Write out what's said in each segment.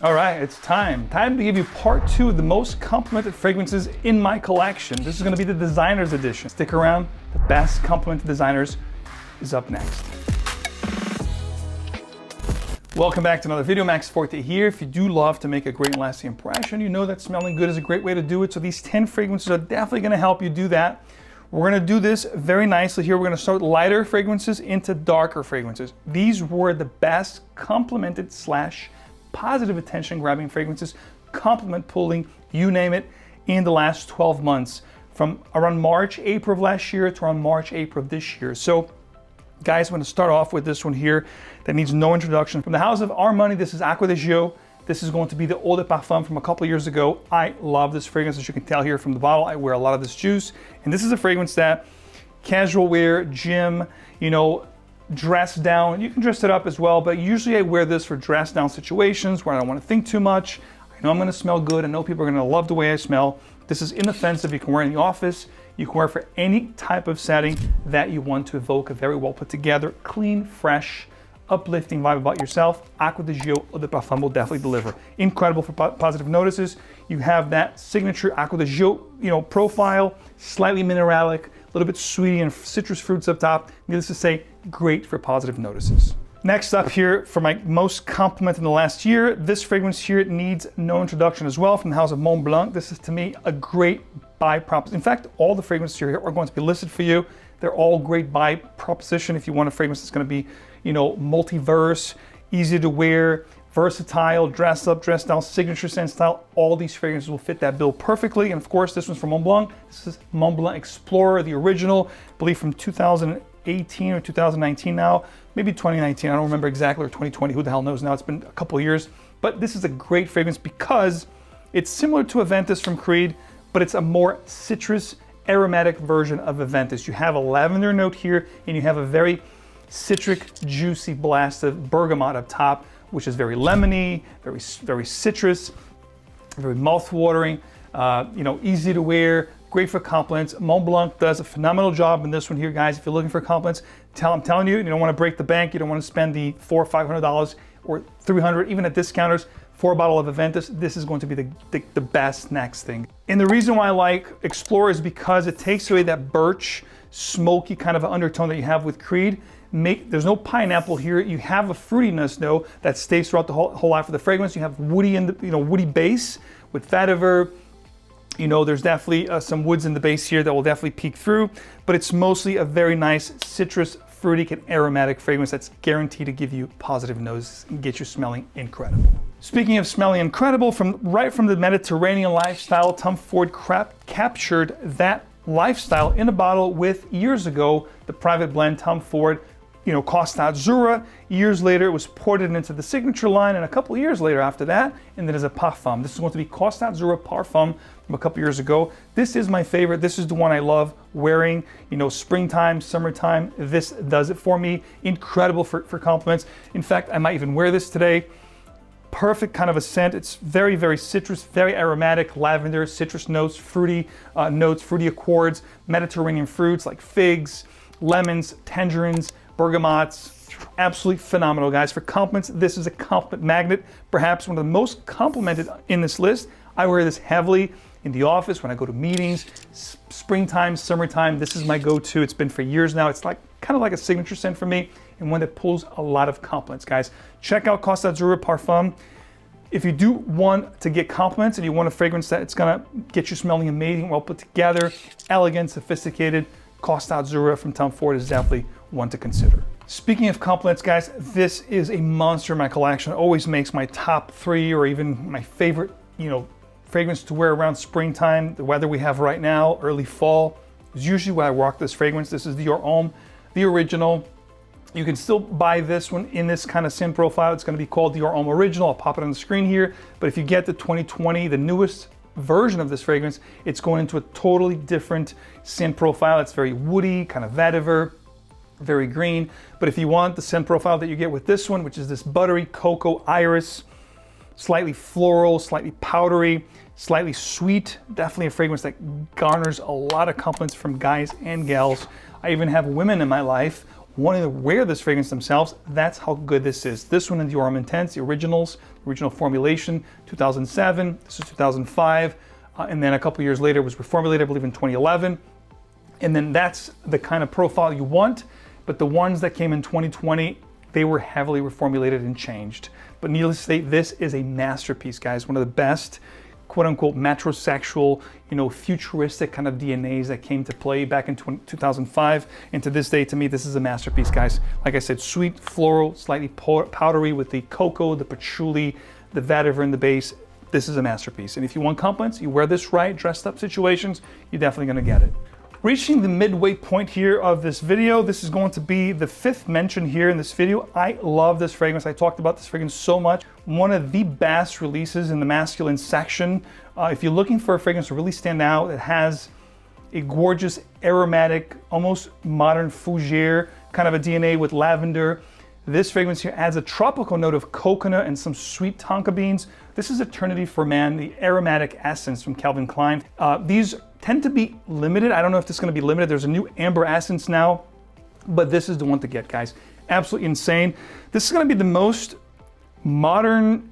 All right, it's time to give you part 2 of the most complimented fragrances in my collection. This is going to be the designer's edition. Stick around, the best complimented designers is up next. Welcome back to another video. 𝗥𝗿𝗄𝗏 here. If you do love to make a great and lasting impression, you know that smelling good is a great way to do it. So these 10 fragrances are definitely going to help you do that. We're going to do this very nicely here. We're going to start lighter fragrances into darker fragrances. These were the best complimented / positive attention grabbing fragrances, compliment pulling, you name it, in the last 12 months from around March, April of last year to around March, April of this year. So guys, I'm going to start off with this one here that needs no introduction. From the house of Armani, this is Acqua di Gio. This is going to be the Eau de Parfum from a couple of years ago. I love this fragrance, as you can tell here from the bottle. I wear a lot of this juice, and this is a fragrance that casual wear, gym, you know, dress down. You can dress it up as well, but usually I wear this for dress down situations where I don't want to think too much. I know I'm going to smell good. I know people are going to love the way I smell. This is inoffensive. You can wear it in the office. You can wear it for any type of setting that you want to evoke a very well put together, clean, fresh, uplifting vibe about yourself. Acqua di Gio Eau de Parfum will definitely deliver. Incredible for positive notices. You have that signature Acqua di Gio, profile, slightly mineralic, a little bit sweety and citrus fruits up top. Needless to say, great for positive notices. Next up here, for my most complimented in the last year, this fragrance here needs no introduction as well, from the house of Montblanc. This is, to me, a great buy proposition. In fact, all the fragrances here are going to be listed for you. They're all great buy proposition if you want a fragrance that's going to be, multiverse, easy to wear, versatile, dress up, dress down, signature scent style. All these fragrances will fit that bill perfectly. And of course, this one's from Montblanc. This is Blanc Explorer, the original, I believe from 2018 or 2019 now, maybe 2019, I don't remember exactly, or 2020, who the hell knows now, it's been a couple of years. But this is a great fragrance because it's similar to Aventus from Creed, but it's a more citrus, aromatic version of Aventus. You have a lavender note here, and you have a very citric, juicy blast of bergamot up top, which is very lemony, very citrus, very mouth-watering, easy to wear, great for compliments. Montblanc does a phenomenal job in this one here, guys. If you're looking for compliments, I'm telling you, you don't want to break the bank. You don't want to spend the $400 or $500 or $300, even at discounters, for a bottle of Aventus. This is going to be the best next thing. And the reason why I like Explorer is because it takes away that birch, smoky kind of undertone that you have with Creed. There's no pineapple here. You have a fruitiness though that stays throughout the whole life of the fragrance. You have woody in the woody base with vetiver. There's definitely some woods in the base here that will definitely peek through, but it's mostly a very nice citrus, fruity, and aromatic fragrance that's guaranteed to give you positive noses and get you smelling incredible. Speaking of smelling incredible, right from the Mediterranean lifestyle, Tom Ford captured that lifestyle in a bottle with, years ago, the private blend Tom Ford, 𝗏𝗏 𝗔𝗏𝗏. Years later, it was ported into the signature line, and a couple of years later after that, and then as a parfum. This is going to be 𝗏𝗏 𝗔𝗏𝗏 Parfum from a couple years ago. This is my favorite. This is the one I love wearing, springtime, summertime. This does it for me. Incredible for compliments. In fact, I might even wear this today. Perfect kind of a scent. It's very, very citrus, very aromatic, lavender, citrus notes, fruity accords, Mediterranean fruits like figs, lemons, tangerines, bergamots. Absolutely phenomenal, guys. For compliments, this is a compliment magnet, perhaps one of the most complimented in this list. I wear this heavily in the office when I go to meetings, springtime, summertime. This is my go-to. It's been for years now. It's kind of like a signature scent for me, and one that pulls a lot of compliments, guys. Check out 𝗏𝗏 𝗔𝗏𝗏 Parfum. If you do want to get compliments and you want a fragrance that it's gonna get you smelling amazing, well put together, elegant, sophisticated, 𝗏𝗏 𝗔𝗏𝗏 from Tom Ford is definitely one to consider. Speaking of compliments, guys, this is a monster in my collection. It always makes my top 3 or even my favorite, fragrance to wear around springtime, the weather we have right now, early fall, is usually when I rock this fragrance. This is Dior M, the original. You can still buy this one in this kind of scent profile. It's going to be called Dior M Original. I'll pop it on the screen here. But if you get the 2020, the newest version of this fragrance, it's going into a totally different scent profile. It's very woody, kind of vetiver, very green. But if you want the scent profile that you get with this one, which is this buttery cocoa iris, slightly floral, slightly powdery, slightly sweet, definitely a fragrance that garners a lot of compliments from guys and gals. I even have women in my life wanting to wear this fragrance themselves. That's how good this is. This one in Dior M Intense, the originals, the original formulation, 2007. This is 2005. And then a couple years later it was reformulated, I believe in 2011. And then that's the kind of profile you want. But the ones that came in 2020, they were heavily reformulated and changed. But needless to say, this is a masterpiece, guys. One of the best, quote unquote, metrosexual, futuristic kind of DNAs that came to play back in 2005. And to this day, to me, this is a masterpiece, guys. Like I said, sweet, floral, slightly powdery with the cocoa, the patchouli, the vetiver in the base. This is a masterpiece. And if you want compliments, you wear this right, dressed up situations, you're definitely gonna get it. Reaching the midway point here of this video, this is going to be the 5th mention here in this video. I love this fragrance. I talked about this fragrance so much. One of the best releases in the masculine section. If you're looking for a fragrance to really stand out, it has a gorgeous aromatic, almost modern fougere kind of a DNA with lavender. This fragrance here adds a tropical note of coconut and some sweet tonka beans. This is Eternity for Man, the aromatic essence from Calvin Klein. These tend to be limited. I don't know if this is gonna be limited. There's a new amber essence now, but this is the one to get, guys. Absolutely insane. This is gonna be the most modern,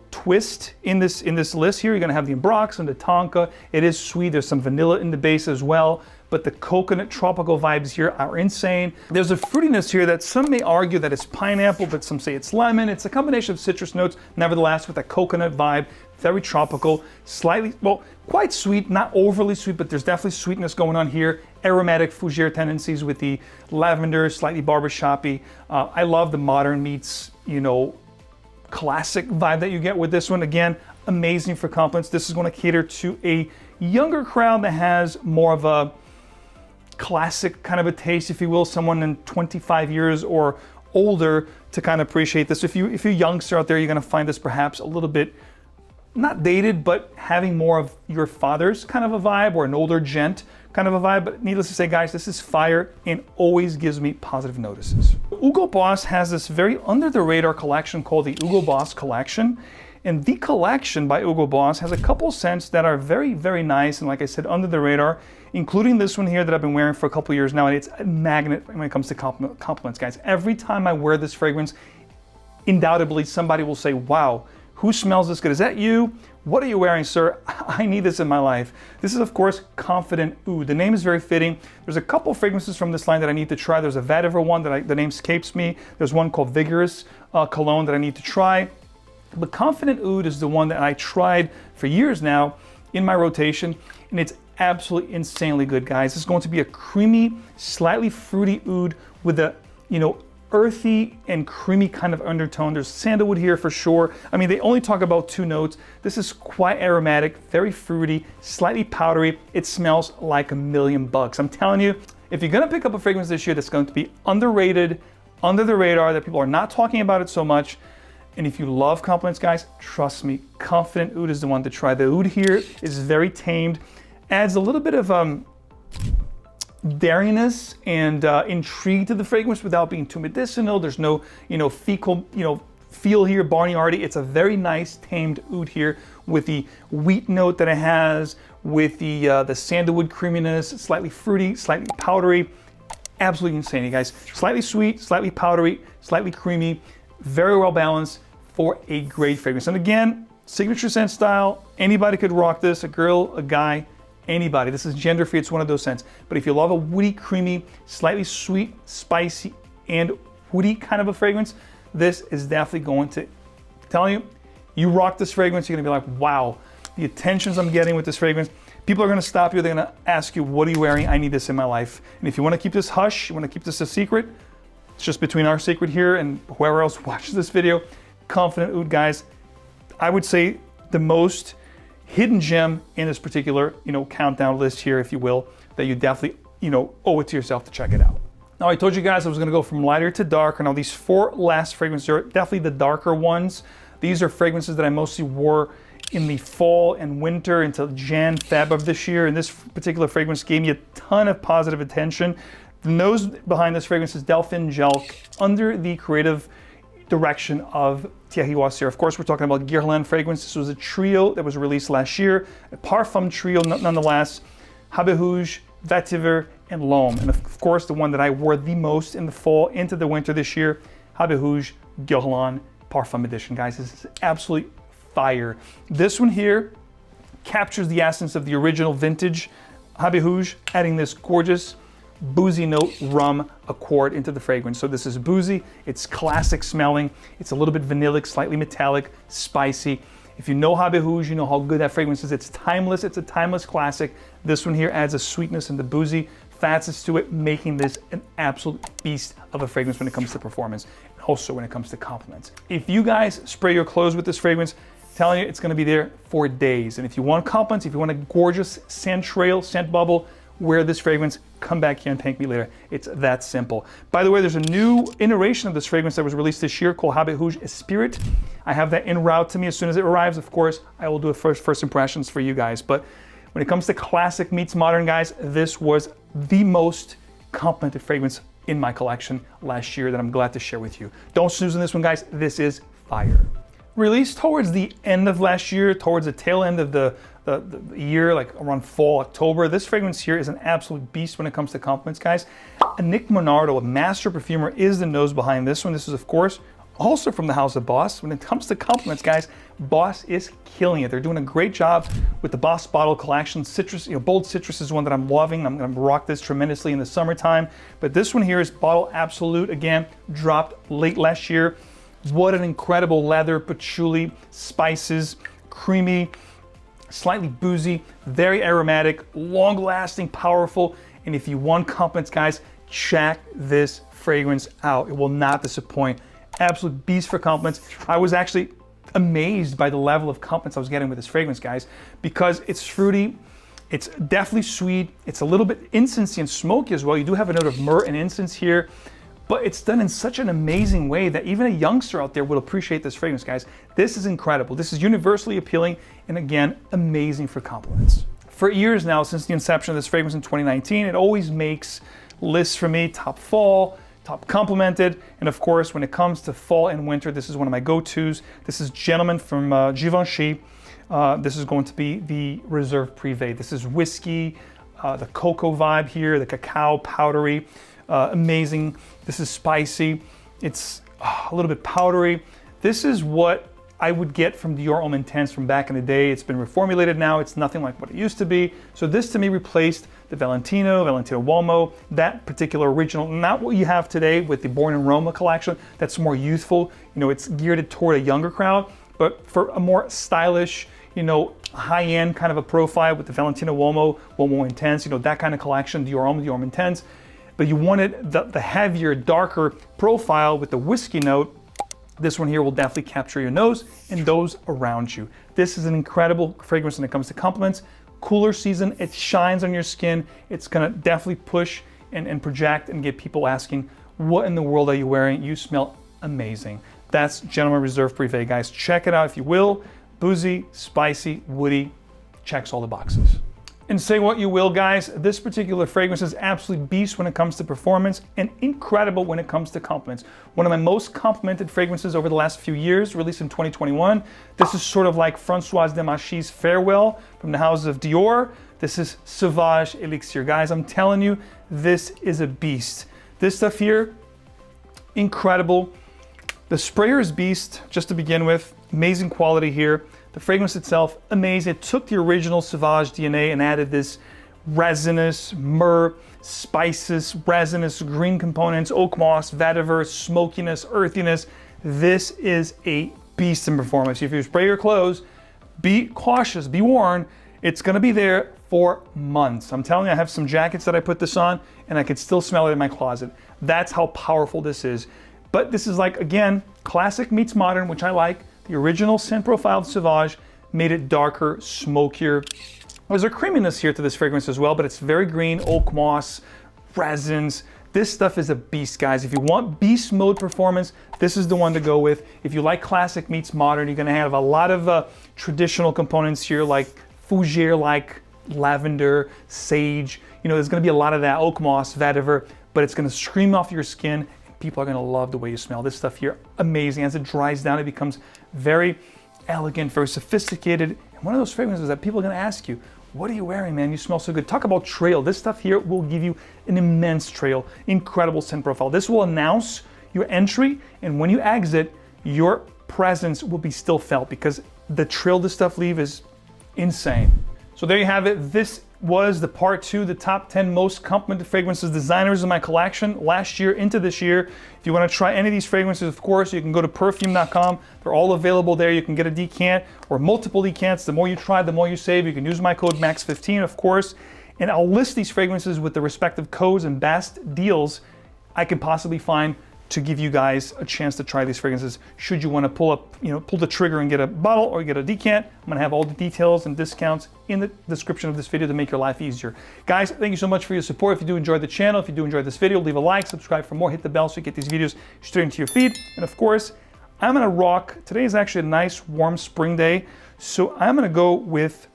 twist in this list here. You're gonna have the Ambrox and the Tonka. It is sweet. There's some vanilla in the base as well, but the coconut tropical vibes here are insane. There's a fruitiness here that some may argue that it's pineapple, but some say it's lemon. It's a combination of citrus notes, nevertheless, with a coconut vibe, very tropical, slightly, well, quite sweet, not overly sweet, but there's definitely sweetness going on here. Aromatic fougere tendencies with the lavender, slightly barbershop-y. I love the modern meets, classic vibe that you get with this one. Again, amazing for compliments. This is going to cater to a younger crowd that has more of a classic kind of a taste, if you will, someone in 25 years or older to kind of appreciate this. If you're a youngster out there, you're going to find this perhaps a little bit not dated, but having more of your father's kind of a vibe or an older gent kind of a vibe. But needless to say, guys, this is fire and always gives me positive notices. Hugo Boss has this very under the radar collection called the Hugo Boss collection. And the collection by Hugo Boss has a couple scents that are very, very nice. And like I said, under the radar, including this one here that I've been wearing for a couple years now. And it's a magnet when it comes to compliments, guys. Every time I wear this fragrance, undoubtedly somebody will say, wow, who smells this good? Is that you? What are you wearing, sir? I need this in my life. This is, of course, Confident Oud. The name is very fitting. There's a couple fragrances from this line that I need to try. There's a vetiver one that the name escapes me. There's one called Vigorous Cologne that I need to try. But Confident Oud is the one that I tried for years now in my rotation, and it's absolutely insanely good, guys. It's going to be a creamy, slightly fruity oud with a, earthy and creamy kind of undertone. There's sandalwood here for sure. I mean, they only talk about 2 notes. This is quite aromatic, very fruity, slightly powdery. It smells like a million bucks. I'm telling you, if you're gonna pick up a fragrance this year that's going to be underrated, under the radar, that people are not talking about it so much, and if you love compliments, guys, trust me, Confident Oud is the one to try. The oud here is very tamed, adds a little bit of dariness and intrigue to the fragrance without being too medicinal. There's no, fecal, feel here, barnyardy. It's a very nice tamed oud here with the wheat note that it has, with the sandalwood creaminess, slightly fruity, slightly powdery. Absolutely insane, you guys. Slightly sweet, slightly powdery, slightly creamy, very well balanced for a great fragrance. And again, signature scent style. Anybody could rock this, a girl, a guy, anybody. This is gender free, it's one of those scents. But if you love a woody, creamy, slightly sweet, spicy, and woody kind of a fragrance, this is definitely going to, tell you, you rock this fragrance, you're gonna be like, wow, the attentions I'm getting with this fragrance. People are gonna stop you, they're gonna ask you, what are you wearing? I need this in my life. And if you wanna keep this hush, you wanna keep this a secret, it's just between our secret here and whoever else watches this video. Confident Oud, guys, I would say the most hidden gem in this particular, countdown list here, if you will, that you definitely, owe it to yourself to check it out. Now, I told you guys I was gonna go from lighter to darker. Now, these 4 last fragrances are definitely the darker ones. These are fragrances that I mostly wore in the fall and winter until Jan, Feb of this year. And this particular fragrance gave me a ton of positive attention. The nose behind this fragrance is Delphine Jalk under the creative direction of Thierry Wasser. Of course, we're talking about Guerlain fragrance. This was a trio that was released last year, a parfum trio nonetheless. Habh Hooj, vetiver, and l'homme. And of course, the one that I wore the most in the fall into the winter this year, Habh Hooj Guerlain Parfum Edition. Guys, this is absolutely fire. This one here captures the essence of the original vintage Habh Hooj, adding this gorgeous boozy note rum accord into the fragrance. So this is boozy, it's classic smelling, it's a little bit vanillic, slightly metallic, spicy. If you know Habh Hooj, you know how good that fragrance is. It's timeless, it's a timeless classic. This one here adds a sweetness and the boozy facets to it, making this an absolute beast of a fragrance when it comes to performance, and also when it comes to compliments. If you guys spray your clothes with this fragrance, I'm telling you, it's gonna be there for days. And if you want compliments, if you want a gorgeous scent trail, scent bubble, wear this fragrance, come back here and thank me later. It's that simple. By the way, there's a new iteration of this fragrance that was released this year called Habh Hooj Spirit. I have that en route to me. As soon as it arrives, of course, I will do a first impressions for you guys. But when it comes to classic meets modern, guys, this was the most complimented fragrance in my collection last year that I'm glad to share with you. Don't snooze on this one, guys. This is fire. Released towards the end of last year, towards the tail end of the year, like around fall, October. This fragrance here is an absolute beast when it comes to compliments, guys. Nick Monardo, a master perfumer, is the nose behind this one. This is, of course, also from the house of Boss. When it comes to compliments, guys, Boss is killing it. They're doing a great job with the Boss bottle collection. Citrus, bold citrus is one that I'm loving. I'm gonna rock this tremendously in the summertime. But this one here is Bottle Absolute, again, dropped late last year. What an incredible leather, patchouli, spices, creamy, slightly boozy, very aromatic, long-lasting, powerful. And if you want compliments, guys, check this fragrance out. It will not disappoint. Absolute beast for compliments. I was actually amazed by the level of compliments I was getting with this fragrance, guys, because it's fruity, it's definitely sweet, it's a little bit incensey and smoky as well. You do have a note of myrrh and incense here, but it's done in such an amazing way that even a youngster out there will appreciate this fragrance, guys. This is incredible. This is universally appealing and, again, amazing for compliments. For years now, since the inception of this fragrance in 2019, it always makes lists for me, top fall, top complimented, and of course, when it comes to fall and winter, this is one of my go-tos. This is Gentleman from Givenchy. This is going to be the Reserve Privé. This is whiskey, the cocoa vibe here, the cacao powdery. Amazing. This is spicy. It's a little bit powdery. This is what I would get from Dior Homme Intense from back in the day. It's been reformulated now. It's nothing like what it used to be. So this to me replaced the Valentino Uomo, that particular original, not what you have today with the Born in Roma collection. That's more youthful. It's geared toward a younger crowd, but for a more stylish, high-end kind of a profile with the Valentino Uomo Intense, that kind of collection, Dior Homme Intense. But you wanted the heavier, darker profile with the whiskey note. This one here will definitely capture your nose and those around you. This is an incredible fragrance when it comes to compliments. Cooler season, it shines on your skin. It's gonna definitely push and project and get people asking, what in the world are you wearing? You smell amazing. That's Gentleman Reserve Privé, guys. Check it out if you will. Boozy, spicy, woody, checks all the boxes. And say what you will, guys, this particular fragrance is absolutely beast when it comes to performance and incredible when it comes to compliments. One of my most complimented fragrances over the last few years, released in 2021. This is sort of like Françoise Demachy's Farewell from the house of Dior. This is Sauvage Elixir. Guys, I'm telling you, this is a beast. This stuff here, incredible. The sprayer is beast, just to begin with. Amazing quality here. The fragrance itself, amazing. It took the original Sauvage DNA and added this resinous, myrrh, spices, resinous, green components, oak moss, vetiver, smokiness, earthiness. This is a beast in performance. If you spray your clothes, be cautious, be warned. It's gonna be there for months. I'm telling you, I have some jackets that I put this on and I can still smell it in my closet. That's how powerful this is. But this is like, again, classic meets modern, which I like. The original scent profile of Sauvage made it darker, smokier. There's a creaminess here to this fragrance as well, but it's very green, oak moss, resins. This stuff is a beast, guys. If you want beast mode performance, this is the one to go with. If you like classic meets modern, you're gonna have a lot of traditional components here, like fougere, like lavender, sage. There's gonna be a lot of that, oak moss, vetiver, but it's gonna scream off your skin. People are gonna love the way you smell. This stuff here, amazing. As it dries down, it becomes very elegant, very sophisticated. And one of those fragrances that people are gonna ask you, what are you wearing, man? You smell so good. Talk about trail. This stuff here will give you an immense trail, incredible scent profile. This will announce your entry, and when you exit, your presence will be still felt because the trail this stuff leaves is insane. So there you have it. This was the part 2, the top 10 most complimented fragrances designers in my collection last year into this year. If you want to try any of these fragrances, of course, you can go to perfume.com. They're all available there. You can get a decant or multiple decants. The more you try, the more you save. You can use my code MAX15, of course, and I'll list these fragrances with the respective codes and best deals I can possibly find to give you guys a chance to try these fragrances. Should you want to pull the trigger and get a bottle or get a decant, I'm gonna have all the details and discounts in the description of this video to make your life easier. Guys, thank you so much for your support. If you do enjoy the channel, if you do enjoy this video, leave a like, subscribe for more, hit the bell so you get these videos straight into your feed. And of course, I'm gonna rock, today is actually a nice warm spring day, so I'm gonna go with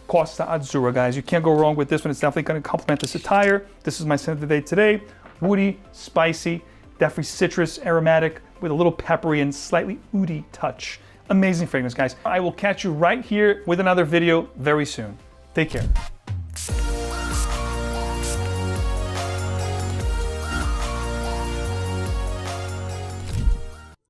𝗏𝗏, guys. You can't go wrong with this one. It's definitely gonna complement this attire. This is my scent of the day today. Woody, spicy, definitely citrus, aromatic, with a little peppery and slightly oody touch. Amazing fragrance, guys. I will catch you right here with another video very soon. Take care.